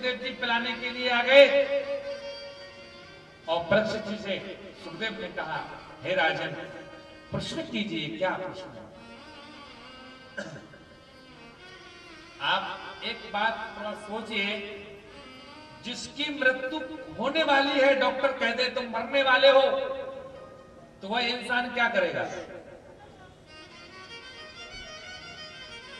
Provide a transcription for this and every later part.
सुखदेव जी पिलाने के लिए आ गए और परीक्षित जी से सुखदेव ने कहा, हे राजन, प्रश्न कीजिए, क्या प्रश्न है? आप एक बात थोड़ा सोचिए, जिसकी मृत्यु होने वाली है, डॉक्टर कह दे तुम मरने वाले हो, तो वह इंसान क्या करेगा?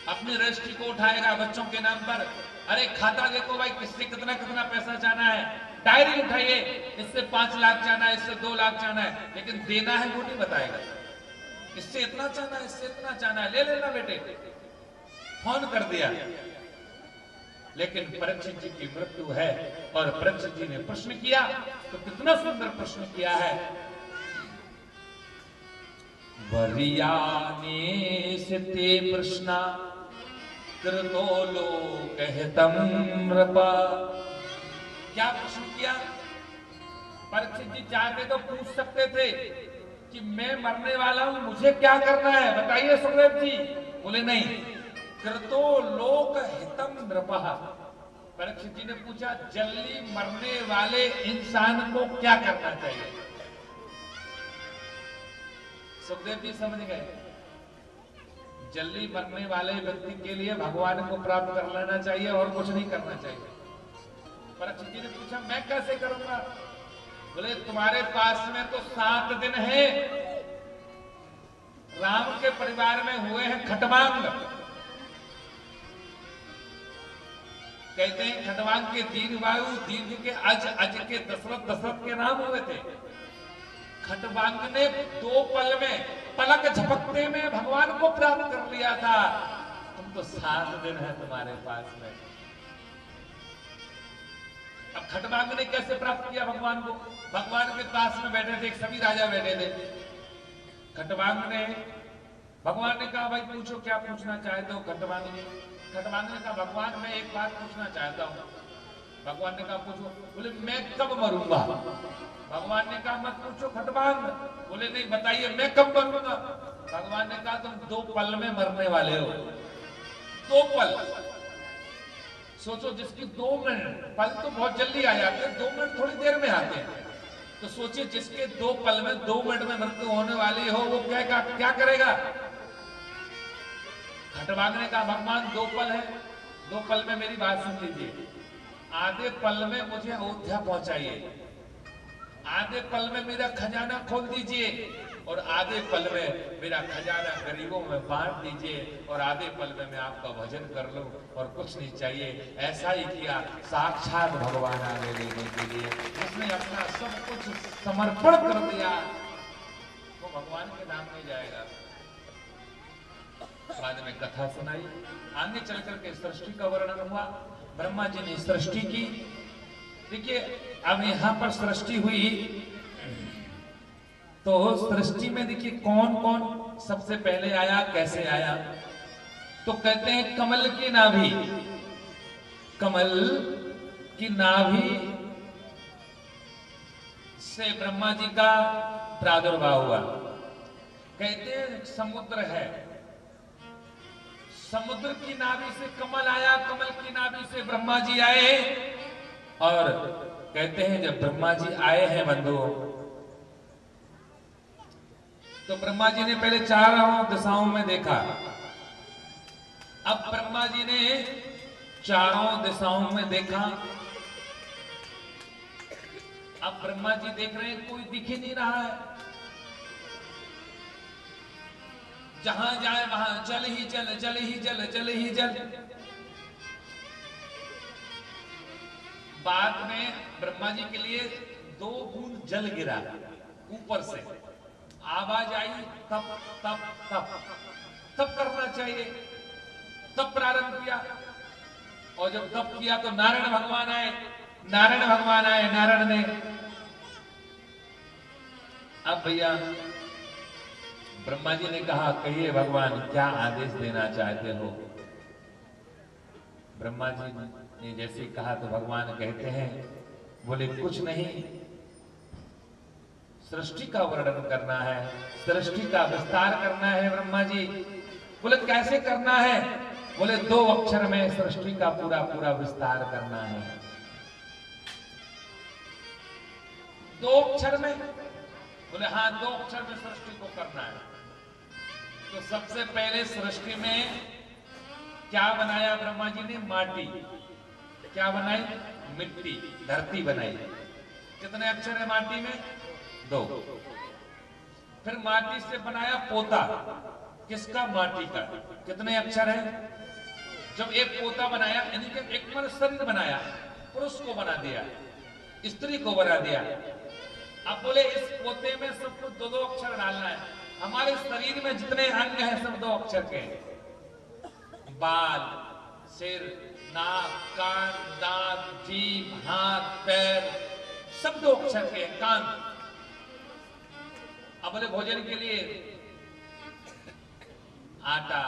अपनी रजिस्ट्री को उठाएगा बच्चों के नाम पर, अरे खाता देखो भाई, किससे कितना कितना पैसा जाना है, डायरी उठाइए, इससे 5 लाख जाना है, इससे 2 लाख जाना है, लेकिन देना है वो नहीं बताएगा। इससे इतना जाना है, इससे इतना जाना है, ले लेना बेटे, फोन कर दिया। लेकिन परीक्षित जी की मृत्यु है और परीक्षित जी ने प्रश्न किया, तो कितना सुंदर प्रश्न किया है। वरियाने से ते प्रश्ना कृतो लोकहितम नृपा। क्या प्रश्न किया? परीक्षित जी चाहते तो पूछ सकते थे कि मैं मरने वाला हूं, मुझे क्या करना है, बताइए सुखदेव जी। बोले नहीं, कृतो लोकहितम नृपः। परीक्षित जी ने पूछा, जल्दी मरने वाले इंसान को क्या करना चाहिए? सुखदेव जी समझ गए, जल्दी मरने वाले व्यक्ति के लिए भगवान को प्राप्त कर लेना चाहिए और कुछ नहीं करना चाहिए। परीक्षित जी ने पूछा, मैं कैसे करूंगा? बोले, तुम्हारे पास में तो 7 दिन है। राम के परिवार में हुए हैं खटवांग, कहते हैं खटवांग के दीर्घवायु, दीर्घ के अज के दशरथ, दशरथ के नाम हुए थे। खटवांग ने 2 पल में, पलक झपकते में भगवान को प्राप्त कर लिया था। तुम तो 7 दिन है तुम्हारे पास में। अब खटवांग ने कैसे प्राप्त किया भगवान को? भगवान के पास में बैठे थे, सभी राजा बैठे थे। खटवांग ने, भगवान ने कहा, भाई पूछो, क्या पूछना चाहते हो? खटवांग ने कहा, भगवान मैं एक बात पूछना चाहता हूं। भगवान ने कहा, पूछो। बोले, मैं कब मरूंगा? भगवान ने कहा, मत पूछो खटवांग। बोले, नहीं, बताइए मैं कब मरूंगा? भगवान ने कहा, तुम 2 पल में मरने वाले हो। 2 पल सोचो, जिसकी 2 मिनट, पल तो बहुत जल्दी आ जाते हैं, 2 मिनट थोड़ी देर में आते हैं। तो सोचिए, जिसके 2 पल में, 2 मिनट में मृत्यु होने वाली हो, वो क्या करेगा? खटवांग ने कहा, भगवान 2 पल है, 2 पल में मेरी बात सुन लीजिए। आधे पल में मुझे अयोध्या पहुंचाइए, आधे पल में मेरा खजाना खोल दीजिए, और आधे पल में मेरा खजाना गरीबों में बांट दीजिए, और आधे पल में मैं आपका भजन कर लूं, और कुछ नहीं चाहिए। ऐसा ही किया, साक्षात भगवान आगे लेने के लिए उसने अपना सब कुछ समर्पण कर दिया। वो भगवान के नाम में जाएगा। बाद में कथा सुनाई, आगे चल करके सृष्टि का वर्णन हुआ। ब्रह्मा जी ने सृष्टि की। देखिए, अब यहां पर सृष्टि हुई, तो सृष्टि में देखिए कौन कौन सबसे पहले आया, कैसे आया? तो कहते हैं कमल की नाभि, कमल की नाभि से ब्रह्मा जी का प्रादुर्भाव हुआ। कहते हैं समुद्र है, समुद्र की नाभि से कमल आया, कमल की नाभि से ब्रह्मा जी आए। और कहते हैं जब ब्रह्मा जी आए हैं बंधुओं, तो ब्रह्मा जी ने पहले 4 दिशाओं में देखा। अब ब्रह्मा जी ने 4 दिशाओं में देखा। अब ब्रह्मा जी देख रहे हैं, कोई दिख ही नहीं रहा है। जहां जाए वहां जल ही जल, जल ही जल, जल ही जल। बाद में ब्रह्मा जी के लिए 2 बूंद जल गिरा ऊपर से, आवाज आई, तप तप तप, तप करना चाहिए। तप प्रारंभ किया, और जब तप किया तो नारायण भगवान आए, नारायण भगवान आए, नारायण ने, अब भैया ब्रह्मा जी ने कहा, कहिए भगवान क्या आदेश देना चाहते हो? ब्रह्मा जी ने जैसे कहा तो भगवान कहते हैं, बोले कुछ नहीं, सृष्टि का वर्णन करना है, सृष्टि का विस्तार करना है। ब्रह्मा जी बोले कैसे करना है? बोले 2 अक्षर में सृष्टि का पूरा पूरा विस्तार करना है। दो अक्षर में? बोले हाँ, 2 अक्षर में सृष्टि को करना है। तो सबसे पहले सृष्टि में क्या बनाया ब्रह्मा जी ने? माटी। क्या बनाई? मिट्टी, धरती बनाई। कितने अक्षर है माटी में? 2। फिर माटी से बनाया पोता। किसका? माटी का। कितने अक्षर है? जब एक पोता बनाया, यानी कि एक मन शरीर बनाया, पुरुष को बना दिया, स्त्री को बना दिया। अब बोले इस पोते में सब कुछ 2-2 अक्षर डालना है। हमारे शरीर में जितने अंग हैं सब 2 अक्षर के हैं। बाल, सिर, नाक, कान, दांत, जीभ, हाथ, पैर, सब 2 अक्षर के हैं। कान। अब बोले भोजन के लिए आटा,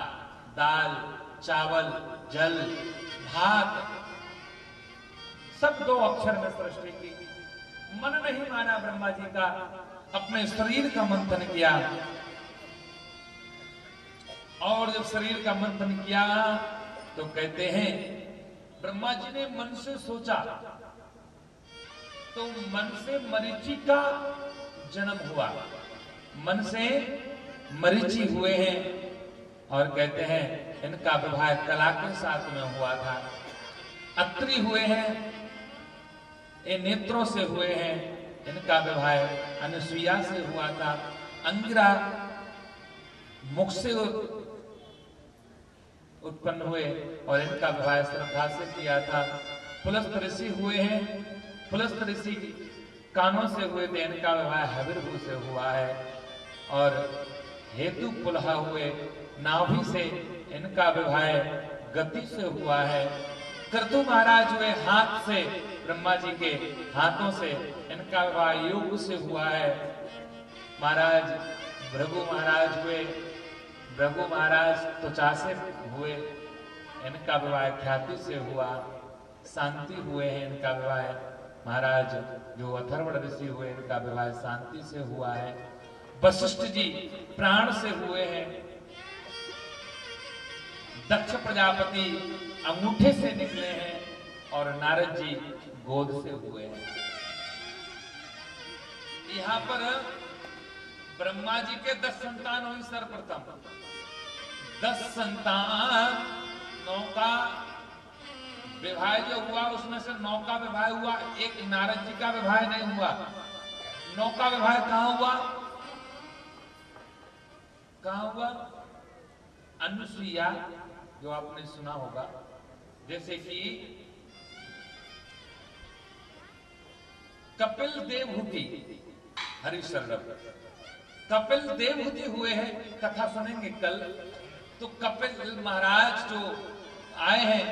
दाल, चावल, जल, भात, सब 2 अक्षर में सृष्टि की। मन नहीं माना ब्रह्मा जी का, अपने शरीर का मंथन किया। और जब शरीर का मंथन किया तो कहते हैं ब्रह्मा जी ने मन से सोचा, तो मन से मरीचि का जन्म हुआ। मन से मरीचि हुए हैं। और कहते हैं इनका विवाह कला के साथ में हुआ था। अत्रि हुए हैं, ये नेत्रों से हुए हैं। इनका विवाह अनुसुईया से हुआ था। अंगिरा मुख से उत्पन्न हुए और इनका विवाह श्रद्धा से किया था। पुलस्त ऋषि हुए हैं, पुलस्त ऋषि कानों से हुए थे, इनका विवाह हविर्भू से हुआ है। और हेतु पुलहा हुए, नाभि से, इनका विवाह गति से हुआ है। क्रतु महाराज हुए हाथ से, ब्रह्मा जी के हाथों से, इनका विवाह योग से हुआ है। महाराज भृगु महाराज हुए, भृगु महाराज त्वचा से हुए, इनका विवाह ख्याति से हुआ। शांति हुए हैं, इनका विवाह महाराज जो अथर्वण ऋषि हुए, इनका विवाह शांति से हुआ है। वशिष्ठ जी प्राण से हुए हैं। दक्ष प्रजापति अंगूठे से निकले हैं और नारद जी गोद से हुए हैं। यहां पर ब्रह्मा जी के 10 संतान हुई सर्वप्रथम। 10 संतान, 9 का विवाह जो हुआ उसमें से 9 का विवाह हुआ, एक नारद जी का विवाह नहीं हुआ। 9 का विवाह कहां हुआ? कहां हुआ? अनुसुईया, जो आपने सुना होगा। जैसे कि कपिल देवहूति, हरिशरण कपिल देवहूति हुए हैं, कथा सुनेंगे कल। तो कपिल महाराज जो आए हैं,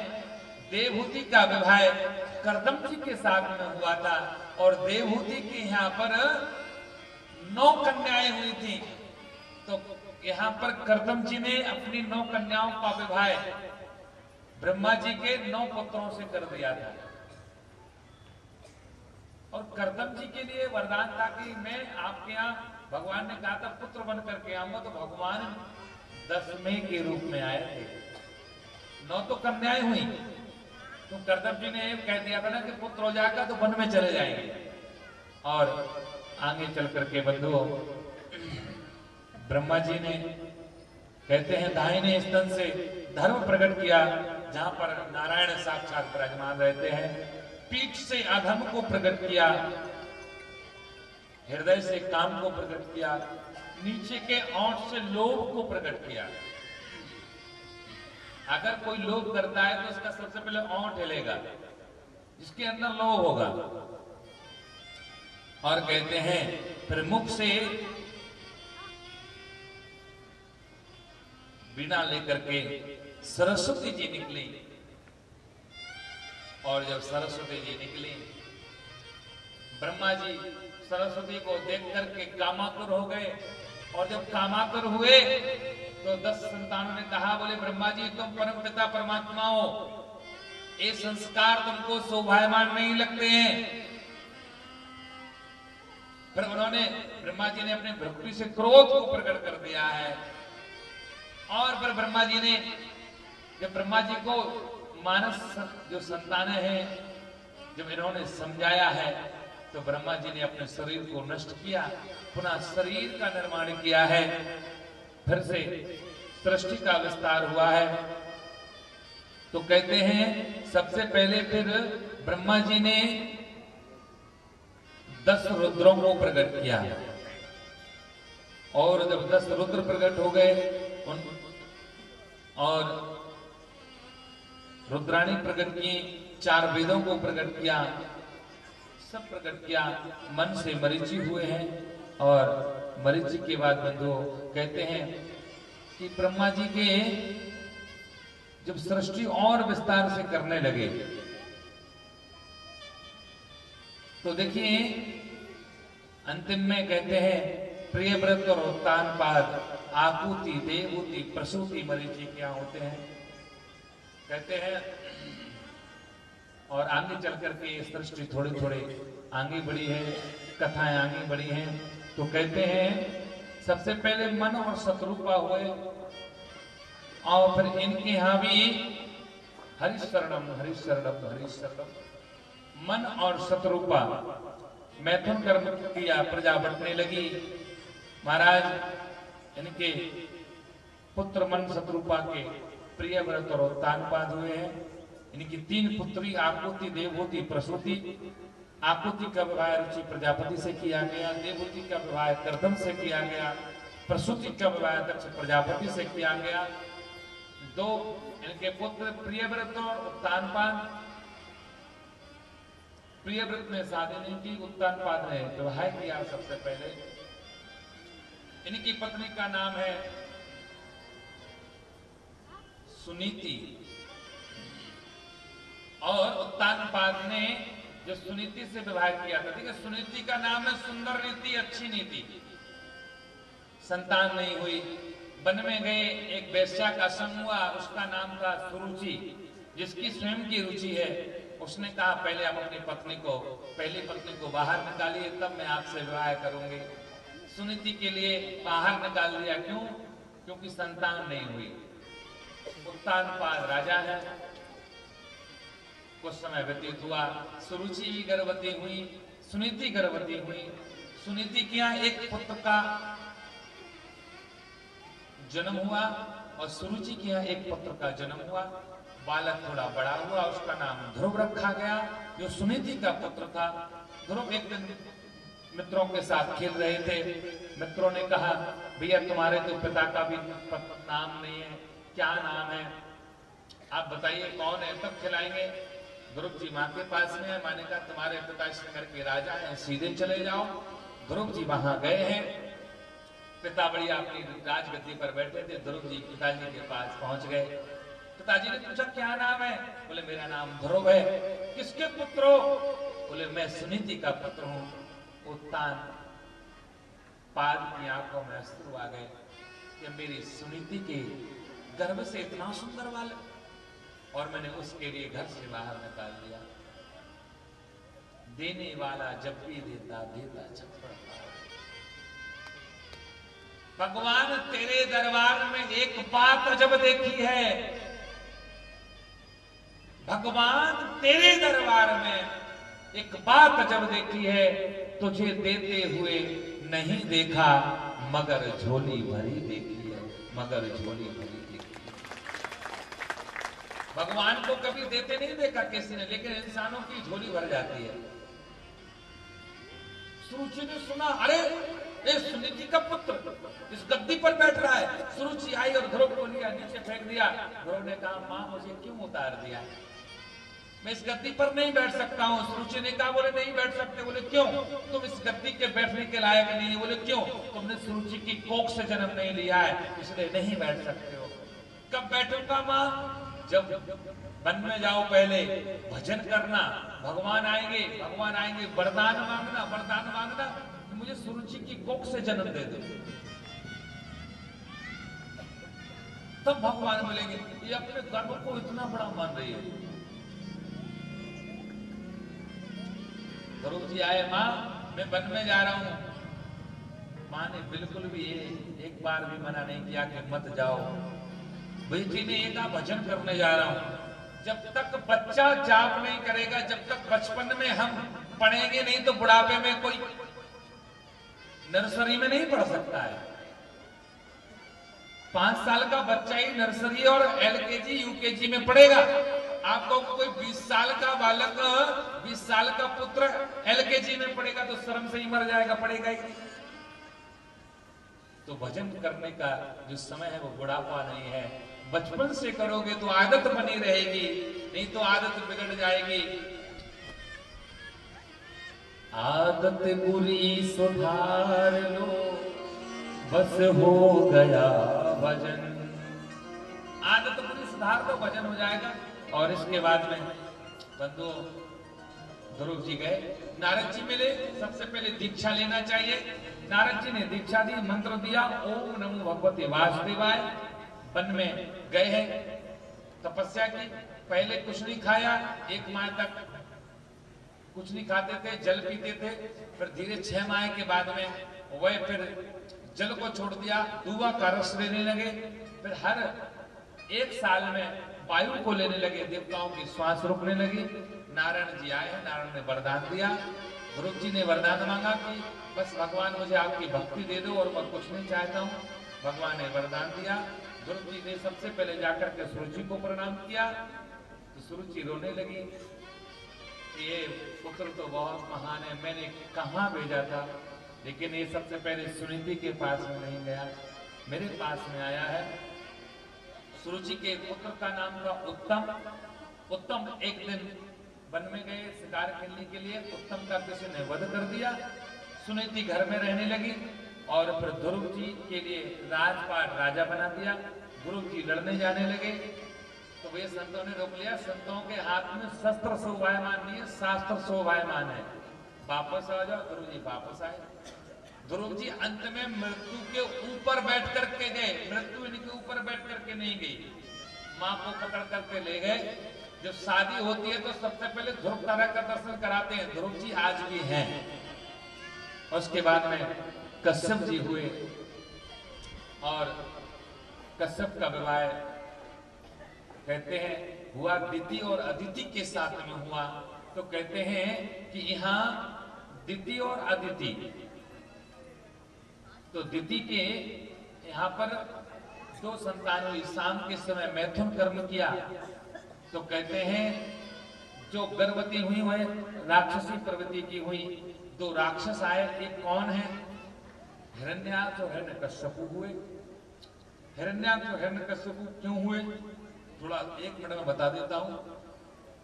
देवहूति का विवाह कर्दम जी के साथ में हुआ था। और देवहूति के यहाँ पर 9 कन्याएं हुई थी। तो यहाँ पर कर्दम जी ने अपनी 9 कन्याओं का विवाह ब्रह्मा जी के 9 पुत्रों से कर दिया था। और कर्दम जी के लिए वरदान था कि मैं आपके यहाँ, भगवान ने कहा था पुत्र बन करके आऊंगा, तो भगवान 10वें के रूप में आए थे। 9 तो कन्याएं हुई, तो कर्दम जी ने कह दिया था ना कि पुत्र हो जाएगा तो वन में चले जाएंगे। और आगे चल करके बंधुओं, ब्रह्मा जी ने कहते हैं दाहिने स्तन से धर्म प्रकट किया, जहां पर नारायण साक्षात विराजमान रहते हैं। पीठ से अधम को प्रकट किया, हृदय से काम को प्रकट किया, नीचे के ओंठ से लोभ को प्रकट किया। अगर कोई लोभ करता है तो उसका सबसे पहले ओंठ हिलेगा, जिसके अंदर लोभ होगा। और कहते हैं फिर मुख से वीणा लेकर के सरस्वती जी निकली। और जब सरस्वती जी निकली, ब्रह्मा जी सरस्वती को देख करके कामातुर हो गए। और जब कामातुर हुए तो 10 संतानों ने कहा, बोले ब्रह्मा जी तुम परम पिता परमात्मा हो, ये संस्कार तुमको शोभायमान नहीं लगते हैं। फिर उन्होंने, ब्रह्मा जी ने अपने भक्ति से क्रोध को प्रकट कर दिया है। और फिर ब्रह्मा जी ने, जब ब्रह्मा जी को मानस जो संतानें हैं, जब इन्होंने समझाया है तो ब्रह्मा जी ने अपने शरीर को नष्ट किया, पुनः शरीर का निर्माण किया है, फिर से सृष्टि का विस्तार हुआ है। तो कहते हैं सबसे पहले फिर ब्रह्मा जी ने 10 रुद्रों को प्रकट किया, और जब 10 रुद्र प्रकट हो गए और रुद्राणी प्रकट की, 4 वेदों को प्रकट किया, सब प्रकट किया, मन से मरीचि हुए हैं। और मरीचि के बाद बंधु कहते हैं कि ब्रह्मा जी के जब सृष्टि और विस्तार से करने लगे तो देखिए अंतिम में कहते हैं प्रियव्रत और उत्तानपाद, आकुति, देवहूति, प्रसूति मरीचि क्या होते हैं, कहते हैं। और आगे चल करके ये सृष्टि थोड़ी थोड़ी आगे बढ़ी है, कथाएं आगे बढ़ी हैं। तो कहते हैं सबसे पहले मन और शत्रुपा हुए, और फिर इनके यहां भी हरिशरणम हरिशरणम हरिशरणम, मन और शत्रुपा मैथुन कर्म किया, प्रजा बंटने लगी। महाराज इनके पुत्र मन शत्रुपा के प्रियव्रत और उत्तानपाद हुए हैं। इनकी 3 पुत्री आकुति, देवहूति, प्रसूति। आकुति का विवाह रुचि प्रजापति से किया गया, देवहूति का विवाह कर्दम से किया गया, प्रसूति का विवाह दक्ष प्रजापति से किया गया। 2 इनके पुत्र प्रियव्रत और उत्तानपाद। प्रियव्रत ने शादी नहीं की, उत्तानपाद ने विवाह किया सबसे पहले। इनकी पत्नी का नाम है सुनीति, और उत्तानपाद ने जो सुनीति से विवाह किया था, ठीक है, सुनीति का नाम है सुंदर नीति, अच्छी नीति। संतान नहीं हुई, वन में गए, एक वेश्या का संग हुआ, उसका नाम था सुरुचि, जिसकी स्वयं की रुचि है। उसने कहा पहले आप अपनी पत्नी को, पहली पत्नी को बाहर निकालिए, तब मैं आपसे विवाह करूंगी। सुनीति के लिए बाहर निकाल दिया, क्यों? क्योंकि संतान नहीं हुई। उत्तानपाद राजा है, कुछ समय व्यतीत हुआ, सुरुचि भी गर्भवती हुई, सुनीति गर्भवती हुई। सुनीति के यहाँ एक पुत्र का जन्म हुआ, और सुरुचि के यहाँ एक पुत्र का जन्म हुआ। बालक थोड़ा बड़ा हुआ, उसका नाम ध्रुव रखा गया, जो सुनीति का पुत्र था। ध्रुव एक दिन मित्रों के साथ खेल रहे थे। मित्रों ने कहा भैया तुम्हारे तो पिता का भी नाम नहीं है, क्या नाम है, आप बताइए कौन है, तब खिलाएंगे। ध्रुव जी माँ के पास में है। माँ ने कहा तुम्हारे पिता इस नगर के राजा हैं, सीधे चले जाओ। ध्रुव जी वहां गए हैं। पिता बढ़िया अपनी राजगद्दी पर बैठे थे। ध्रुव जी पिताजी के पास पहुंच गए। पिताजी ने पूछा क्या नाम है? बोले मेरा नाम ध्रुव है। किसके पुत्र हो? बोले मैं सुनीति का पुत्र हूँ। उत्तान पाद की आंखों में अश्रु आ गए कि मेरी सुनीति के गर्भ से इतना सुंदर बालक, और मैंने उसके लिए घर से बाहर निकाल दिया। देने वाला जब भी देता, देता जब पड़ता। भगवान तेरे दरबार में एक बात जब देखी है, भगवान तेरे दरबार में एक बात जब देखी है, तुझे देते हुए नहीं देखा, मगर झोली भरी देखी है, मगर झोली भरी देखी है। भगवान को कभी देते नहीं देखा किसी ने, लेकिन इंसानों की झोली भर जाती है। सुरुचि ने सुना, अरे ये सुनीति का पुत्र इस गद्दी पर बैठ रहा है। सुरुचि आई और ध्रुव को लिया, नीचे फेंक दिया। ध्रुव ने कहा मां मुझे क्यों उतार दिया, मैं इस गद्दी पर नहीं बैठ सकता हूँ। सुरुचि ने कहा बोले नहीं बैठ सकते। बोले क्यों? तुम इस गद्दी के बैठने के लायक नहीं। बोले क्यों? तुमने सुरुचि की कोख से जन्म नहीं लिया है, इसलिए नहीं बैठ सकते हो। कब बैठूंगा माँ? जब वन में जाओ, पहले भजन करना, भगवान आएंगे, भगवान आएंगे, वरदान मांगना, वरदान मांगना, मुझे सुरुचि की कोख से जन्म दे दो, तब भगवान मिलेंगे। ये अपने गर्भ को इतना बड़ा मान रही है। ध्रुव जी आए, माँ मैं वन में जा रहा हूं। माँ ने बिल्कुल भी एक बार भी मना नहीं किया कि मत जाओ। बेटी ने ये कहा भजन करने जा रहा हूं। जब तक बच्चा जाप नहीं करेगा, जब तक बचपन में हम पढ़ेंगे नहीं तो बुढ़ापे में कोई नर्सरी में नहीं पढ़ सकता है। 5 साल का बच्चा ही नर्सरी और एलकेजी यूकेजी में पढ़ेगा। आपको कोई 20 साल का बालक, 20 साल का पुत्र एलकेजी में पढ़ेगा तो शर्म से ही मर जाएगा, पढ़ेगा ही नहीं। तो भजन करने का जो समय है वो बुढ़ापा नहीं है। बचपन से करोगे तो आदत बनी रहेगी, नहीं तो आदत बिगड़ जाएगी। आदत बुरी सुधार लो, बस हो गया भजन। आदत बुरी सुधार दो, भजन हो जाएगा। और इसके बाद में बंधु ध्रुव जी गए, नारद जी मिले। सबसे पहले दीक्षा लेना चाहिए। नारद जी ने दीक्षा दी, मंत्र दिया, ओम नमो भगवते वासुदेवाय। वन में गए हैं, तपस्या की। पहले कुछ नहीं खाया, 1 माह तक कुछ नहीं खाते थे, जल पीते थे। फिर धीरे 6 माह के बाद में वह फिर जल को छोड़ दिया, दूबा का रस लेने लगे। फिर हर 1 साल में वायु को लेने लगे, देवताओं की श्वास रोकने लगी। नारायण जी आए हैं, नारायण ने वरदान दिया। ध्रुव जी ने वरदान मांगा कि बस भगवान मुझे आपकी भक्ति दे दो और मैं कुछ नहीं चाहता हूँ। भगवान ने वरदान दिया। ध्रुव जी ने सबसे पहले जाकर के सुरुचि को प्रणाम किया तो सुरुचि रोने लगी। ये पुत्र तो बहुत महान है, मैंने कहाँ भेजा था, लेकिन ये सबसे पहले सुनीति के पास में नहीं गया, मेरे पास में आया है। सुरुचि के पुत्र का नाम था उत्तम। उत्तम एक दिन वन में गए शिकार खेलने के लिए, उत्तम का किसी ने वध कर दिया। सुनीति घर में रहने लगी और फिर ध्रुव जी के लिए राजपाट राजा बना दिया। ध्रुव जी लड़ने जाने लगे तो वे संतों ने रोक लिया। संतों के हाथ में शस्त्र शोभायमान नहीं है, शास्त्र शोभायमान है। वापस आ जाओ। ध्रुव जी वापस आए। ध्रुव जी अंत में मृत्यु के ऊपर बैठ करके गए, मृत्यु इनके ऊपर बैठ करके नहीं गई, मां को पकड़ करके ले गए। जब शादी होती है तो सबसे पहले ध्रुव तारा का दर्शन कराते हैं। ध्रुव जी आज भी हैं। उसके बाद में कश्यप जी हुए और कश्यप का विवाह कहते हैं हुआ दिति और अदिति के साथ में हुआ। तो कहते हैं कि यहाँ दिति और अदिति, तो दिति के यहाँ पर 2 संतान हुई। शाम के समय मैथुन कर्म किया तो कहते हैं जो गर्भवती हुई वह राक्षसी प्रवृत्ति की हुई। 2 राक्षस आए, एक कौन है? हिरण्याक्ष और हिरण्यकश्यप हुए। हिरण्याक्ष और हिरण्यकश्यप क्यों हुए, थोड़ा 1 मिनट में बता देता हूं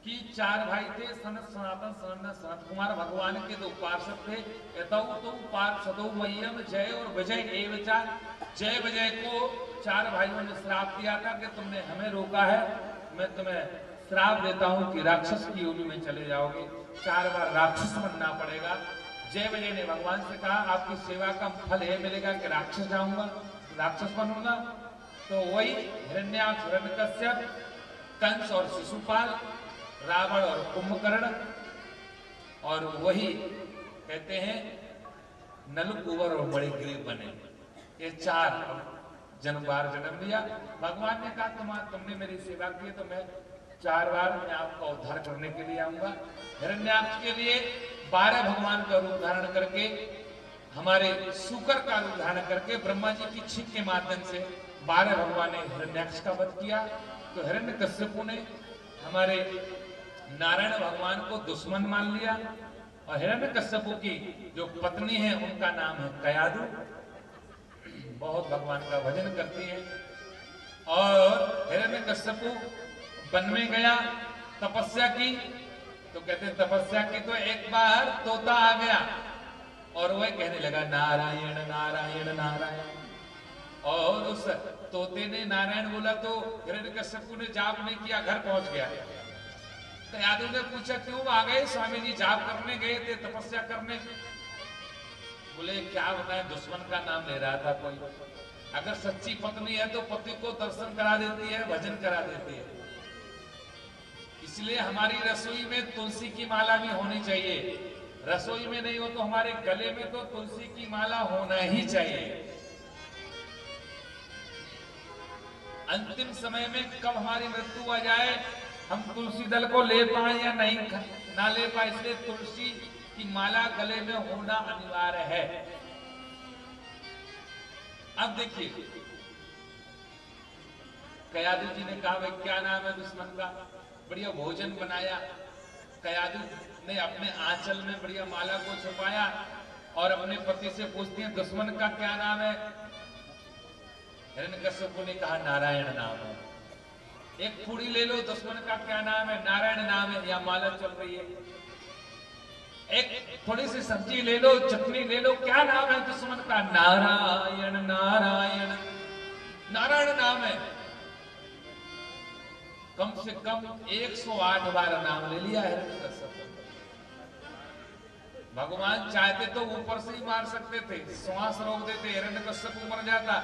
कि 4 भाई थे, सनत सनातन सनत सनत कुमार। भगवान के 2 पार्षद थे, यतौ तो पार्षदो मह्यम जय और विजय एवचा। जय विजय को 4 भाइयों ने श्राप दिया था कि तुमने हमें रोका है, मैं तुम्हें श्राप देता हूं कि राक्षस की योनि में चले जाओगे, 4 बार राक्षस बनना पड़ेगा। जय विजय ने भगवान से कहा आपकी सेवा का फल यह मिलेगा कि राक्षस जाऊंगा, राक्षस बनूंगा। तो वही हिरण्याक्ष हिरण्यकश्यप, कंस और शिशुपाल, रावण और कुंभकर्ण, और वही कहते हैं नलकुबर और मणिग्रीव बने। ये 4 बार जन्म लिया। भगवान ने कहा तुमने मेरी सेवा की तो मैं 4 बार मैं आपका उद्धार करने के लिए आऊंगा। हिरण्याक्ष के लिए 12 भगवान का रूप धारण करके, हमारे शुकर का रूप धारण करके ब्रह्मा जी की छींक के माध्यम से 12 भगवान ने हिरण्याक्ष का वध किया। तो हिरण्यकश्यप ने हमारे नारायण भगवान को दुश्मन मान लिया और हिरण्यकश्यप की जो पत्नी है उनका नाम है कयादु। बहुत भगवान का भजन करती है। और हिरण्यकश्यप वन में गया, तपस्या की। तो कहते हैं तपस्या की तो एक बार तोता आ गया और वह कहने लगा नारायण नारायण नारायण। और उस तोते ने नारायण बोला तो हिरण्यकश्यप ने जाप नहीं किया, घर पहुंच गया। तो यादव ने पूछा क्यों आ गए? स्वामी जी जाप करने गए थे, तपस्या करने। बोले क्या बताएं, दुश्मन का नाम ले रहा था कोई। अगर सच्ची पत्नी है तो पति को दर्शन करा देती है, भजन करा देती है। इसलिए हमारी रसोई में तुलसी की माला भी होनी चाहिए। रसोई में नहीं हो तो हमारे गले में तो तुलसी की माला होना ही चाहिए। अंतिम समय में कब हमारी मृत्यु आ जाए, हम तुलसी दल को ले पाए या नहीं ना ले पाए, इसलिए तुलसी कि माला गले में होना अनिवार्य है। अब देखिए, कयादू जी ने कहा भाई क्या नाम है दुश्मन का, बढ़िया भोजन बनाया। कयादू ने अपने आंचल में बढ़िया माला को छुपाया और अपने पति से पूछती है दुश्मन का क्या नाम है। हिरण्यकश्यप ने कहा नारायण नाम है। एक पूड़ी ले लो, दुश्मन का क्या नाम है, नारायण नाम है, या माला चल रही है। एक थोड़ी सी सब्जी ले लो, चटनी ले लो, क्या नाम है दुश्मन का, नारायण नारायण, नारायण नाम है। कम से कम 108 बार नाम ले लिया है। भगवान चाहते तो ऊपर से ही मार सकते थे, श्वास रोक देते, हिरण्यकश्यप मर जाता।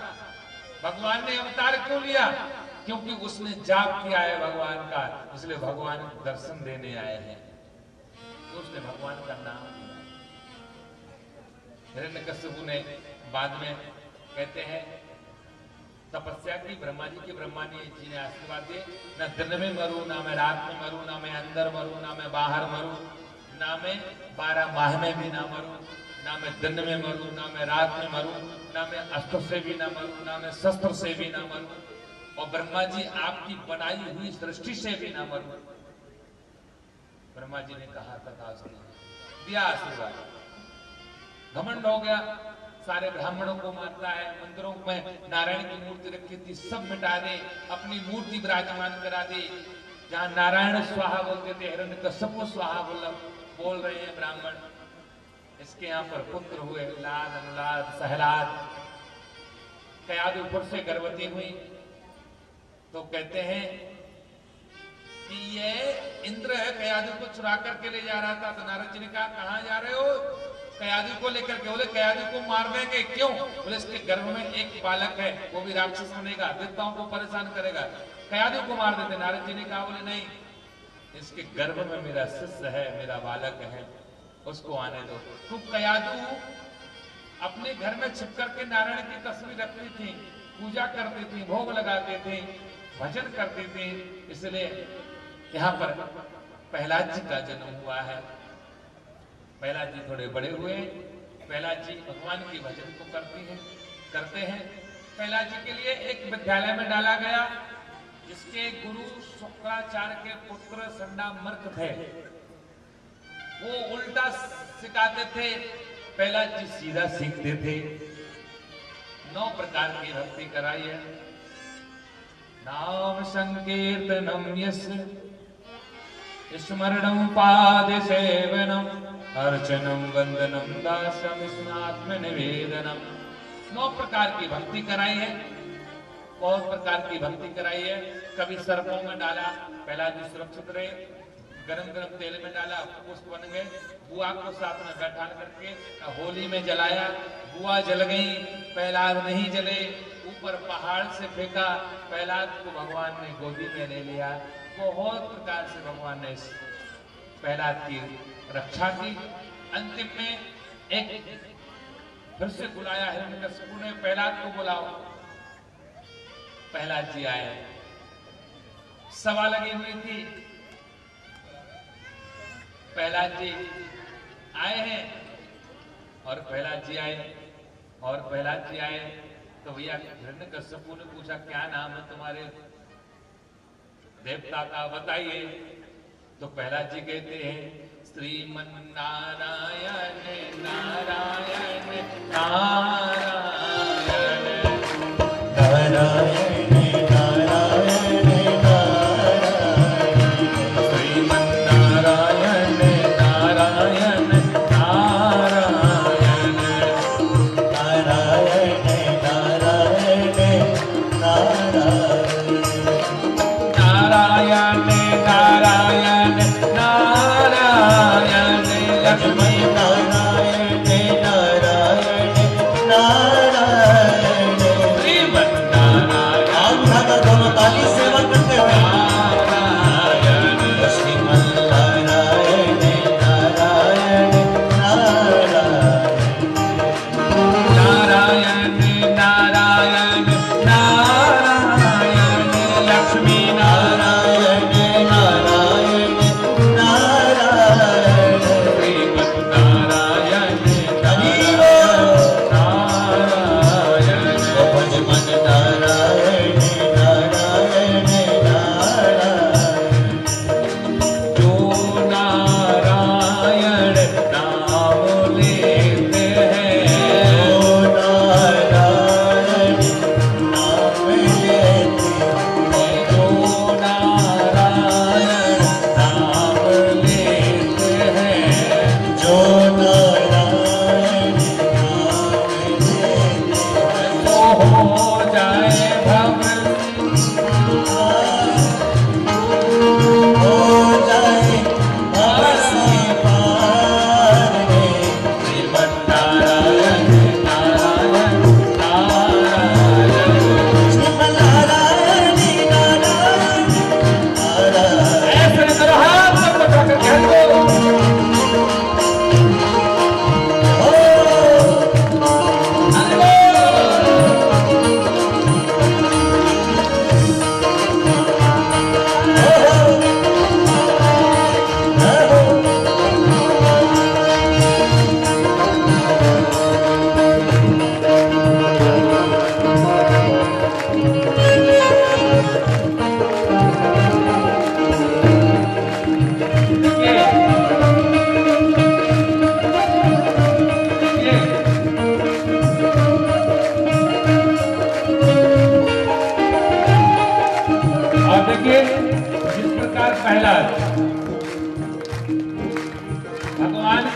भगवान ने अवतार क्यों लिया? क्योंकि उसने जाप किया है भगवान का, इसलिए भगवान दर्शन देने आए हैं, तो उसने भगवान का नाम लिया। हिरण्यकश्यप ने बाद में कहते हैं तपस्या की ब्रह्मा जी ने आशीर्वाद दिए, न दिन में मरू, ना मैं रात में मरू, ना मैं अंदर मरू, ना मैं बाहर मरू, ना मैं 12 माह में भी ना मरू, ना मैं दिन में मरू, ना मैं रात में मरू, ना मैं अस्त्र से भी ना मरू, ना मैं शस्त्र से भी ना मरू, और ब्रह्मा जी आपकी बनाई हुई सृष्टि से भी ना मरू। ब्रह्मा जी ने कहा तथास्तु, दिया आशीर्वाद। घमंड हो गया, सारे ब्राह्मणों को मानता है, मंदिरों में नारायण की मूर्ति रखी थी सब मिटा दे, अपनी मूर्ति विराजमान करा दे। जहां नारायण स्वाहा बोलते थे, हिरण्यकश्यप स्वाहा बोल रहे हैं ब्राह्मण। इसके यहाँ पर पुत्र हुए, लाद, अनुलाद, सहलाद। कयादू पुर से गर्भवती हुई तो कहते हैं कि ये इंद्र है, कयादू को चुरा करके ले जा रहा था। तो नारद जी ने कहा कहां जा रहे हो? कयादू को लेकर के। बोले कयादू को मार देंगे, क्यों? बोले इसके गर्भ में एक बालक है, वो भी राक्षस बनेगा, देवताओं को परेशान करेगा, कयादू को मार देते। नारद जी ने कहा बोले नहीं, इसके गर्भ में मेरा शिष्य है, मेरा बालक है, उसको आने दो। तो कयादू अपने घर में छिप करके नारायण की तस्वीर रखती थी, पूजा करती थी, भोग लगाते थे, भजन करते थे। इसलिए यहाँ पर प्रहलाद जी का जन्म हुआ है। प्रहलाद जी थोड़े बड़े हुए, प्रहलाद जी भगवान की भजन को करते हैं। प्रहलाद जी के लिए एक विद्यालय में डाला गया, जिसके गुरु शुक्राचार्य के पुत्र संडामर्क थे। वो उल्टा सिखाते थे, प्रहलाद जी सीधा सीखते थे। 9 प्रकार की भक्ति कराई है। नाम संकीर्तनम यस्य स्मरणम पाद सेवनम अर्चनम वंदनम दासम स्नात्म निवेदनम। 9 प्रकार की भक्ति कराई है, बहुत प्रकार की भक्ति कराई है। कभी सर्पों में डाला, प्रहलाद जी सुरक्षित रहे, गरम गरम तेल में डाला, पुष्प बन गए। बुआ को साथ में बैठा करके होली में जलाया, बुआ जल गई, प्रहलाद नहीं जले। ऊपर पहाड़ से फेंका, प्रहलाद को भगवान ने गोदी में ले लिया। बहुत प्रकार से भगवान ने इस प्रहलाद की रक्षा की। अंतिम में एक फिर से बुलाया हिरण्यकश्यप ने, प्रहलाद को बुलाओ। प्रहलाद जी आए, सभा लगी हुई थी, प्रहलाद जी आए हैं और प्रहलाद जी आए तो भैया हिरण्यकश्यप ने पूछा क्या नाम है तुम्हारे देवता का, बताइए। तो प्रहलाद जी कहते हैं श्रीमन नारायण नारायण नारायण नारायण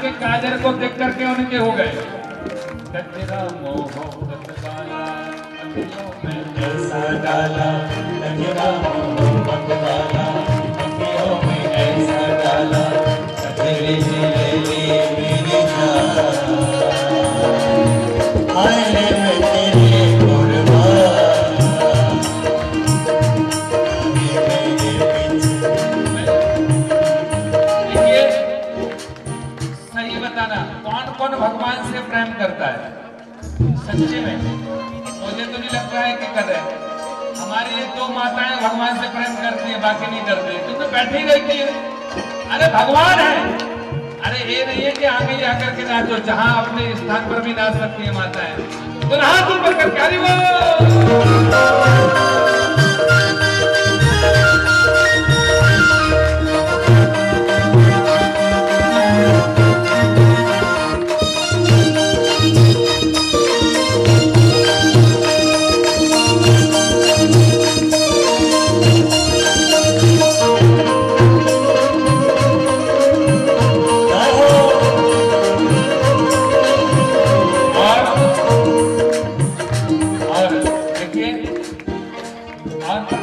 के काजर को देख करके उनके हो गए। तेरा मोहब्बत वाला अखियों में ऐसा डाला, तेरा मोहब्बत वाला अखियों में ऐसा डाला, तेरे लिए मेरी जान आए मैं तेरे कुर्बान। देखिए सही बताना, कौन कौन भगवान से प्रेम करता है सच्चे में? मुझे तो नहीं लगता है कि कर रहे। हमारी ये दो माताएं भगवान से प्रेम करती है, बाकी नहीं करते। तुम तो बैठी रहती है, अरे भगवान है। अरे ये नहीं है कि आगे जाकर के नाचो, जहां अपने स्थान पर भी नाच सकती है माताएं। तो हाथ ऊपर करके हरि बोल।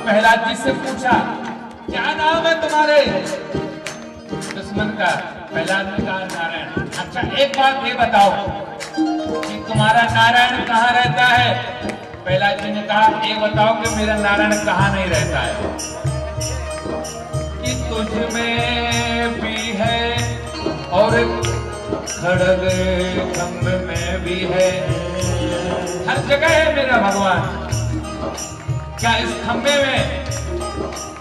प्रहलाद जी से पूछा क्या नाम है तुम्हारे दुश्मन का? प्रहलाद ने कहा नारायण। अच्छा एक बात ये बताओ कि तुम्हारा नारायण कहाँ रहता है? प्रहलाद जी ने कहा ये बताओ कि मेरा नारायण कहाँ नहीं रहता है? कि तुझ में भी है और खड़ग खंभ में भी है, हर जगह है मेरा भगवान। क्या इस खंबे में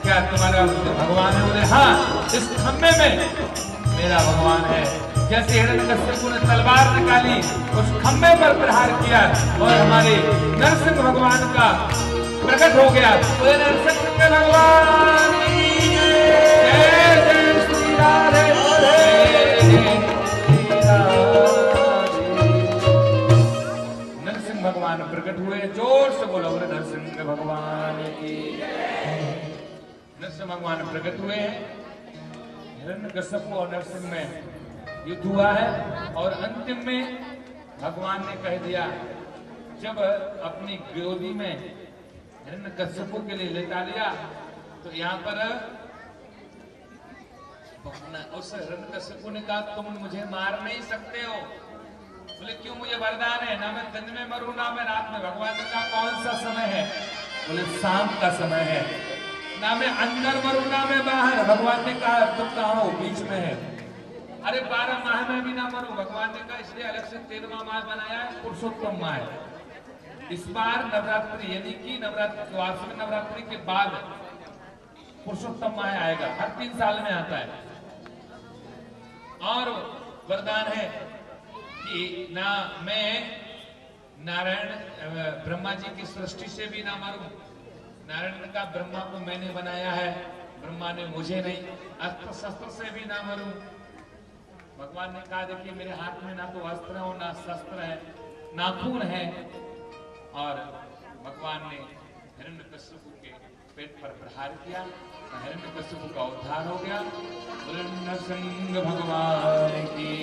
क्या तुम्हारा भगवान है? बोले हाँ, इस खंबे में मेरा भगवान है। जैसे हिरण्यकश्यप ने तलवार निकाली, उस खंबे पर प्रहार किया और हमारे नरसिंह भगवान का प्रकट हो गया। बोले नरसिंह भगवान जय जय श्री राधे भगवान प्रकट हुए। जोर से बोलो नरसिंह भगवान की। नरसिंह भगवान प्रकट हुए हैं। हिरण्यकश्यप और नरसिंह में युद्ध हुआ है और अंतिम में भगवान ने कह दिया, जब अपनी गोदी में हिरण्यकश्यप के लिए लेटा लिया तो यहाँ पर उस हिरण्यकश्यप ने कहा तुम मुझे मार नहीं सकते हो। बोले क्यों? मुझे वरदान है, ना मैं दिन में मरूं ना मैं रात में। भगवान ने कहा कौन सा समय है? बोले शाम का समय है। ना मैं अंदर मरूं ना मैं बाहर। भगवान ने कहा तुम कहाँ हो? बीच में है। अरे 12 माह में भी ना मरूं। भगवान ने कहा इसलिए अलग से 13वां माह बनाया है, पुरुषोत्तम माह। इस बार नवरात्रि यानी कि नवरात्रि वार्षिक नवरात्रि के बाद पुरुषोत्तम माह आएगा, हर 3 साल में आता है। और वरदान है कि ना मैं नारायण ब्रह्मा जी की सृष्टि से भी ना मरूं। नारायण ने कहा ब्रह्मा को मैंने बनाया है, ब्रह्मा ने मुझे नहीं। अस्त्र शस्त्र से भी ना मरूं। भगवान ने कहा देखिए मेरे हाथ में ना तो अस्त्र है और ना शस्त्र है, नाखून है। और भगवान ने हिरण्यकश्यप के पेट पर प्रहार किया, हिरण्यकश्यप का उद्धार हो गया। नरसिंह भगवान की।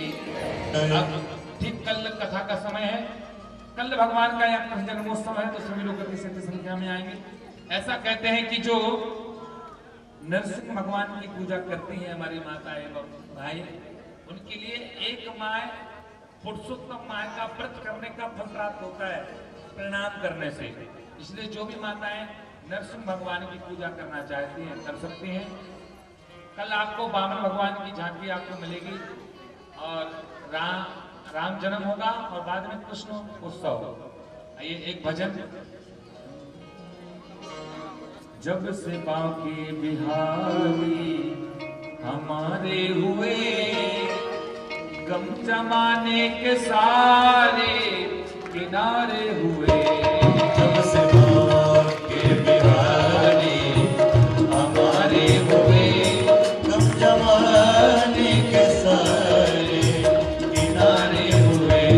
अब ठीक कल कथा का समय है, कल भगवान का यहाँ कृष्ण जन्मोत्सव है, तो सभी लोग अति संख्या में आएंगे। ऐसा कहते हैं कि जो नरसिंह भगवान की पूजा करती हैं हमारी माता एवं भाई, उनके लिए एक माह पुरुषोत्तम माह का व्रत करने का फल प्राप्त होता है प्रणाम करने से। इसलिए जो भी माताएं नरसिंह भगवान की पूजा करना चाहती हैं कर सकती हैं। कल आपको वामन भगवान की झांकी आपको मिलेगी और राम जन्म होगा और बाद में कृष्ण उत्सव। ये एक भजन। जब से बाकी बिहारी हमारे हुए, गम जमाने के सारे किनारे हुए। जब से बाकी बिहारी हमारे हुए, गम जमाने के सारे किनारे हुए।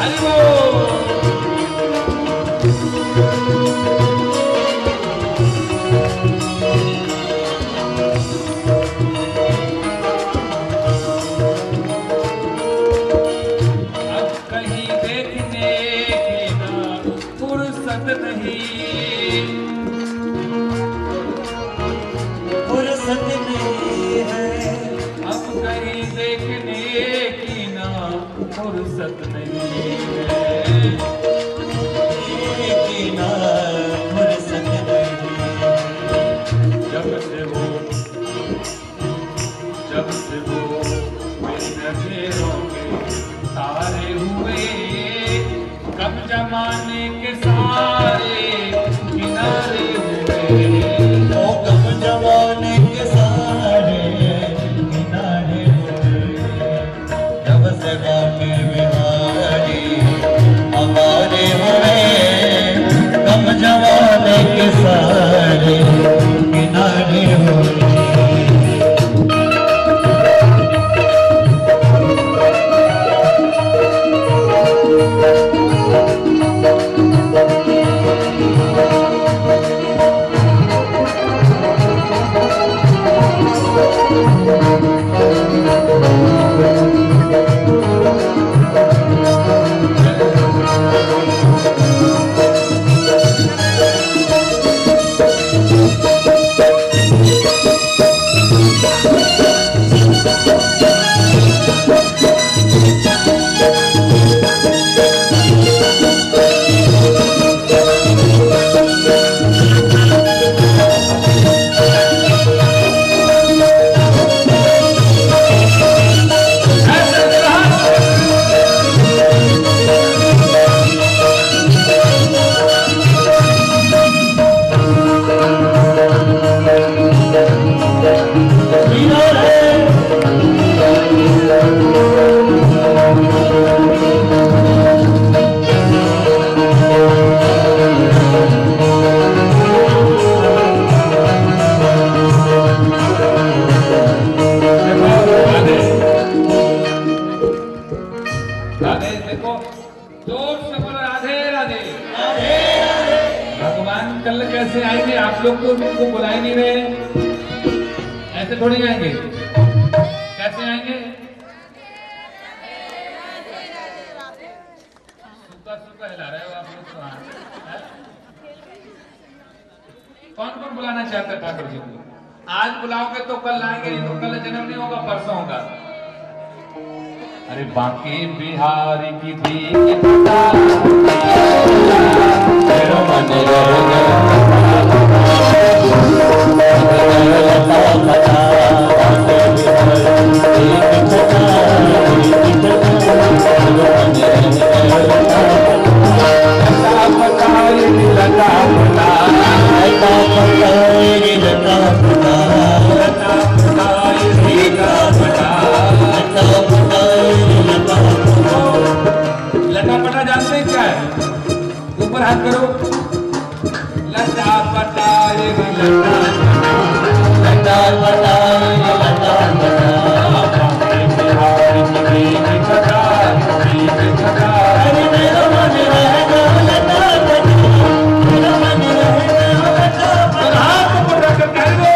हरि बोल। अब कहीं देखने की ना फुर्सत नहीं, फुर्सत नहीं है। अब कहीं देखने की ना फुर्सत नहीं है। की ना फुर्सत नहीं है। जब से वो मेरी नजरों के तारे हुए, कब जमाने के सारे किनारे हुए। ओ कब जमाने के सारे किनारे हुए। जब से बाकी बिहारी हमारे हुए, कब जमाने के सारे किनारे हुए। राधे, देखो जोर से बोलो राधे राधे। भगवान कल कैसे आएंगे? आप लोग तो उनको बुला ही नहीं रहे, ऐसे थोड़ी आएंगे। कैसे आएंगे? सूखा सूखा हिला रहे हो आप लोग तो। हाँ, कौन कौन बुलाना चाहता है ठाकुर जी को? आज बुलाओगे तो कल आएंगे, नहीं तो कल जन्म नहीं होगा, परसों होगा। अरे बाकी बिहारी की भी तेरा मन रहेगा लटा पटा जानते हैं क्या है? ऊपर हाथ करो। लटा पटा लटा अरे मेरा मन रहेगा लटा मेरा मन रहेगा लटा। हाथ पटा कर कह दो।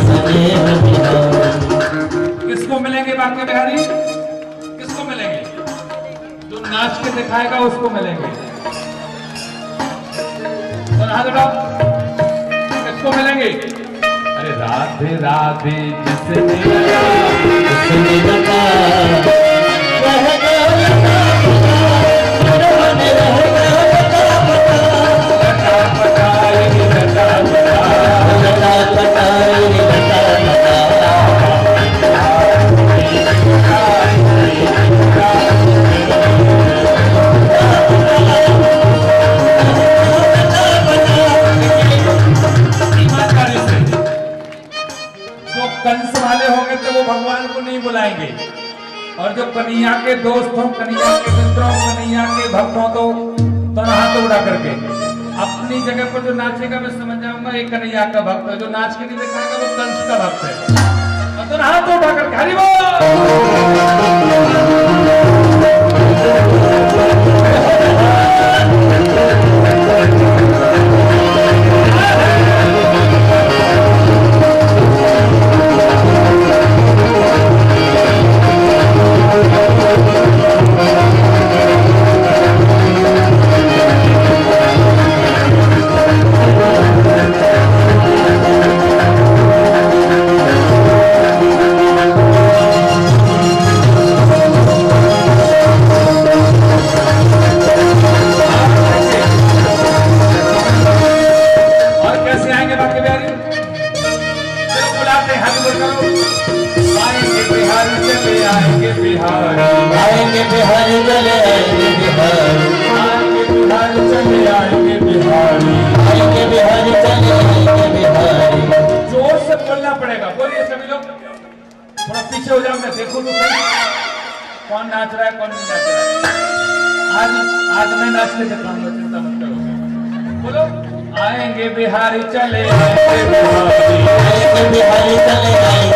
स्नेह बिहारी। किसको मिलेंगे बांके बिहारी? किसको मिलेंगे? जो नाच के दिखाएगा उसको मिलेंगे। तो हाथ उठाओ, किसको मिलेंगे? अरे राधे राधे जिसने उसने बता रह गया लता मेरे मन रह गया लता पटाई लटा लता पटाई लता कंस वाले होंगे तो वो भगवान को नहीं बुलाएंगे, और जो कन्हैया के दोस्त हों, कन्हैया के मित्रों, कन्हैया के भक्त हों तो हाथ उड़ा करके अपनी जगह पर जो नाचेगा मैं समझ जाऊंगा एक कन्हैया का भक्त है, जो नाच के नहीं दिखाएगा वो कंस का भक्त है। और तो हाथ उठा करके हरि बोल। आएंगे बिहारी चले आएंगे बिहारी, आएंगे बिहारी चले आएंगे बिहारी, आएंगे बिहारी चले आएंगे बिहारी। जोर से बोलना पड़ेगा, बोलिए सभी लोग। थोड़ा पीछे हो जाओ, मैं देखूं तो सही कौन नाच रहा है कौन नहीं नाच रहा है। आज मैं नाचने दिखाऊंगा, चिंता मत करो। बोलो आएंगे बिहारी चले आएंगे बिहारी, आएंगे बिहारी चले आएंगे